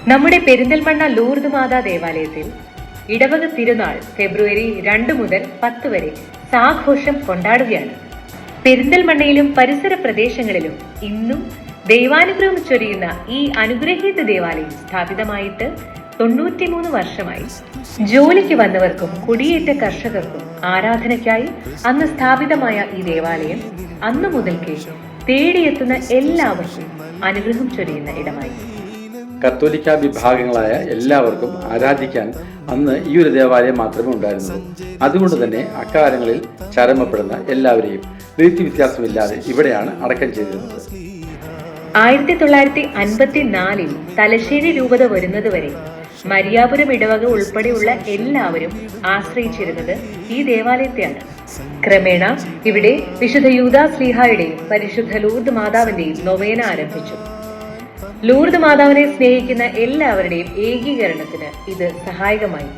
നമ്മുടെ പെരിന്തൽമണ്ണ ലൂർദ് മാതാ ദേവാലയത്തിൽ ഇടവക തിരുനാൾ ഫെബ്രുവരി 2 മുതൽ 10 വരെ സാഘോഷം കൊണ്ടാടുകയാണ്. പെരിന്തൽമണ്ണയിലും പരിസര പ്രദേശങ്ങളിലും ഇന്നും ദൈവാനുഗ്രഹം ചൊരിയുന്ന ഈ അനുഗ്രഹീത ദേവാലയം സ്ഥാപിതമായിട്ട് 93 വർഷമായി. ജോലിക്ക് വന്നവർക്കും കുടിയേറ്റ കർഷകർക്കും ആരാധനയ്ക്കായി അന്ന് സ്ഥാപിതമായ ഈ ദേവാലയം അന്നു മുതൽക്കേ തേടിയെത്തുന്ന എല്ലാവർക്കും അനുഗ്രഹം ചൊരിയുന്ന ഇടമായി. കത്തോലിക്ക വിഭാഗങ്ങളായ എല്ലാവർക്കും ആരാധിക്കാൻ അന്ന് ഈ ഒരു ദേവാലയം മാത്രമേ ഉണ്ടായിരുന്നുള്ളൂ. അതുകൊണ്ട് തന്നെ അക്കാലങ്ങളിൽ ചരമപ്പെടുന്ന എല്ലാവരെയും വ്യത്യാസമില്ലാതെ ഇവിടെയാണ് അടക്കം ചെയ്തിരുന്നത്. 1954 തലശ്ശേരി രൂപത വരുന്നതുവരെ മരിയാപുരം ഇടവക ഉൾപ്പെടെയുള്ള എല്ലാവരും ആശ്രയിച്ചിരുന്നത് ഈ ദേവാലയത്തെയാണ്. ക്രമേണ ഇവിടെ വിശുദ്ധ യൂദാസ്ലീഹായുടെയും പരിശുദ്ധ ലൂർദ് മാതാവിന്റെയും നൊവേന ആരംഭിച്ചു. ലൂർദ് മാതാവിനെ സ്നേഹിക്കുന്ന എല്ലാവരുടെയും ഏകീകരണത്തിന് ഇത് സഹായകമായി.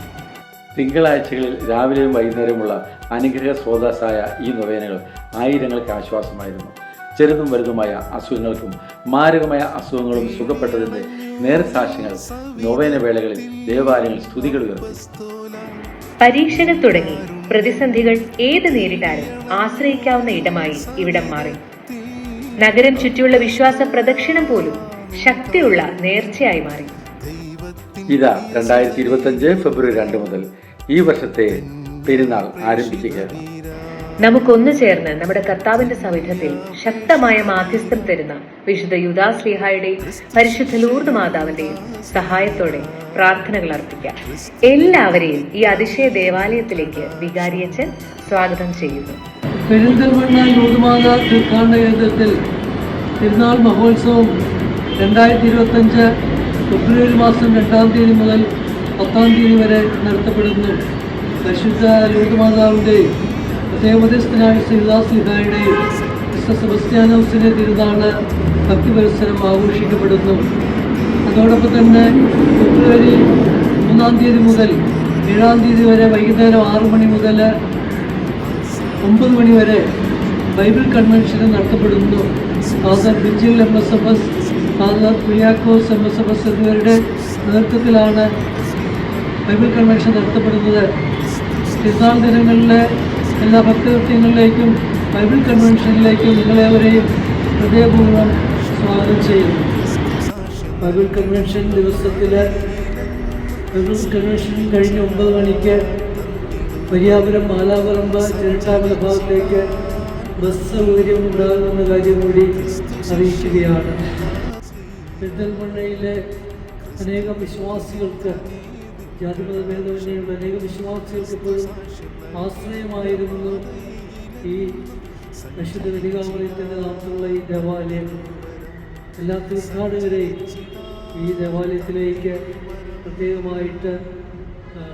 തിങ്കളാഴ്ചകളിൽ രാവിലെയും വൈകുന്നേരമുള്ള അനുഗ്രഹ സ്രോതസ്സായ ഈ നൊവേനകൾ ആയിരങ്ങൾക്ക് ആശ്വാസമായിരുന്നു. ചെറുതും വലുതുമായ അസുഖങ്ങൾക്കും മാരകമായ അസുഖങ്ങളും സുഖപ്പെട്ടതിന്റെ നേർസാക്ഷ്യങ്ങൾ നൊവേന വേളകളിൽ ദേവാലയങ്ങൾ സ്തുതികൾ ഉയർത്തി. പരീക്ഷകൾ തുടങ്ങി പ്രതിസന്ധികൾ ഏത് നേരിട്ടാലും ആശ്രയിക്കാവുന്ന ഇടമായി ഇവിടം മാറി. നഗരം ചുറ്റിയുള്ള വിശ്വാസ പ്രദക്ഷിണം പോലും ശക്തിയുള്ള നേർച്ചയായി മാറി. ഇതാ 2025 ഫെബ്രുവരി 2 മുതൽ ഈ വർഷത്തെ പെരുന്നാൾ ആരംഭിക്കുകയാണ്. നമുക്കൊന്നു ചേർന്ന് നമ്മുടെ കർത്താവിന്റെ സവിധത്തിൽ ശക്തമായ മാധ്യസ്ഥം തരുന്ന വിശുദ്ധ യൂദാസ്ലീഹായുടെയും പരിശുദ്ധ ലൂർദ് മാതാവിന്റെയും സഹായത്തോടെ പ്രാർത്ഥനകൾ അർപ്പിക്കാം. എല്ലാവരെയും ഈ അതിശയ ദേവാലയത്തിലേക്ക് വികാരിയച്ചൻ സ്വാഗതം ചെയ്യുന്നു. പെരിന്തൽമണ്ണ ലൂർദ് മാതാ തീർത്ഥാടന കേന്ദ്രത്തിൽ തിരുനാൾ മഹോത്സവം 2025 ഫെബ്രുവരി മാസം 2-ാം തീയതി മുതൽ 10-ാം തീയതി വരെ നടത്തപ്പെടുന്നു. പരിശുദ്ധ ലൂർദ് മാതാവിൻ്റെ പ്രത്യേകമധ്യസ്ഥനായ യൂദാസ്ലീഹായുടെയും വിശുദ്ധ സെബസ്ത്യാനോസിന്റെ തിരുനാള് ഭക്തിപരിസരം ആഘോഷിക്കപ്പെടുന്നു. അതോടൊപ്പം തന്നെ ഫെബ്രുവരി 3-ാം തീയതി മുതൽ 7-ാം തീയതി വരെ വൈകുന്നേരം 6 മണി മുതൽ 9 മണി വരെ ബൈബിൾ കൺവെൻഷൻ നടത്തപ്പെടുന്നു. Father Bijil MSFS, father Kuriakose MSFS എന്നിവരുടെ നേതൃത്വത്തിലാണ് ബൈബിൾ കൺവെൻഷൻ നടത്തപ്പെടുന്നത്. തിരുനാൾ ദിനങ്ങളിലെ എല്ലാ ഭക്തകൃത്യങ്ങളിലേക്കും ബൈബിൾ കൺവെൻഷനിലേക്കും നിങ്ങളെവരെയും ഹൃദയപൂർവ്വം സ്വാഗതം ചെയ്യുന്നു. ബൈബിൾ കൺവെൻഷൻ ദിവസത്തിൽ ബൈബിൾ കൺവെൻഷൻ കഴിഞ്ഞ് 9 മണിക്ക് മരിയാപുരം മാലാപറമ്പ് ചിരട്ടാമല ഭാഗത്തേക്ക് ബസ് സൗകര്യം ഉണ്ടാകുമെന്ന കാര്യം കൂടി അറിയിക്കുകയാണ്. പെരിന്തൽമണ്ണയിലെ അനേകം വിശ്വാസികൾക്ക്, ജാതിമത ഭേദമന്യുള്ള അനേകം വിശ്വാസികൾക്ക് ഇപ്പോഴും ആശ്രയമായിരുന്നു ഈ വിശുദ്ധ കന്യകാമറിയത്തിൻ്റെ നാമത്തിലുള്ള ഈ ദേവാലയം. എല്ലാ തീർത്ഥാടകരെയും ഈ ദേവാലയത്തിലേക്ക് പ്രത്യേകമായിട്ട്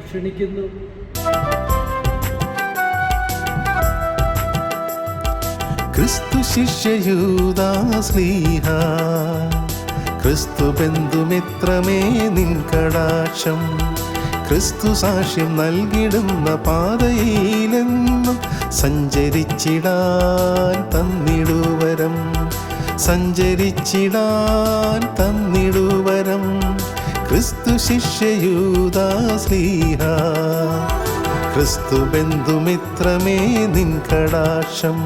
ക്ഷണിക്കുന്നു. ക്രിസ്തു ശിഷ്യ യൂദാസ്ലീഹ, ക്രിസ്തു ബന്ധുമിത്രമേ നിൻ കടാക്ഷം, ക്രിസ്തു സാക്ഷ്യം നൽകിടുന്ന പാതയിലെന്നും സഞ്ചരിച്ചിടാൻ തന്നിടുവരം, സഞ്ചരിച്ചിടാൻ തന്നിടുവരം. ക്രിസ്തു ശിഷ്യ യൂദാസ്ലീഹ, ക്രിസ്തു ബന്ധുമിത്രമേ നിൻ കടാക്ഷം,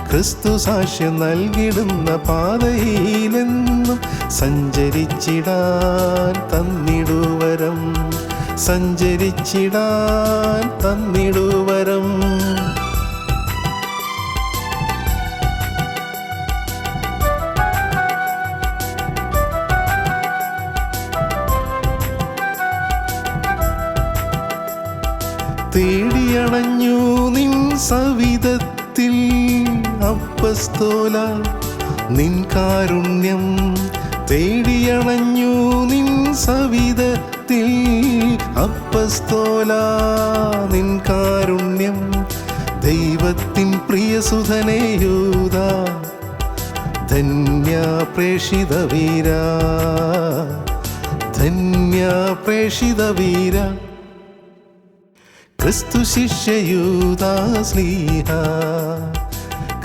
ക്രിസ്തു സാക്ഷ്യം നൽകിടുന്ന പാതയിലെന്നും സഞ്ചരിച്ചിടാൻ തന്നിടുവരം, സഞ്ചരിച്ചിടാൻ തന്നിടുവരം. തേടിയണഞ്ഞു നിൻ സവിധത്തിൽ അപ്പസ്തോല നിൻ കാരുണ്യം, തേടിയണഞ്ഞു നിൻ സവിധത്തിൽ അപ്പസ്തോല നിൻ കാരുണ്യം. ദൈവത്തിൻ പ്രിയസുധനേ യൂദാ, ധന്യ പ്രേഷിത വീര, ധന്യ പ്രേഷിത വീര. ക്രിസ്തു ശിഷ്യ യൂദാസ്ലീഹ,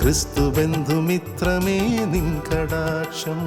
ക്രിസ്തു ബന്ധുമിത്രമേ നിൻ കടാക്ഷം.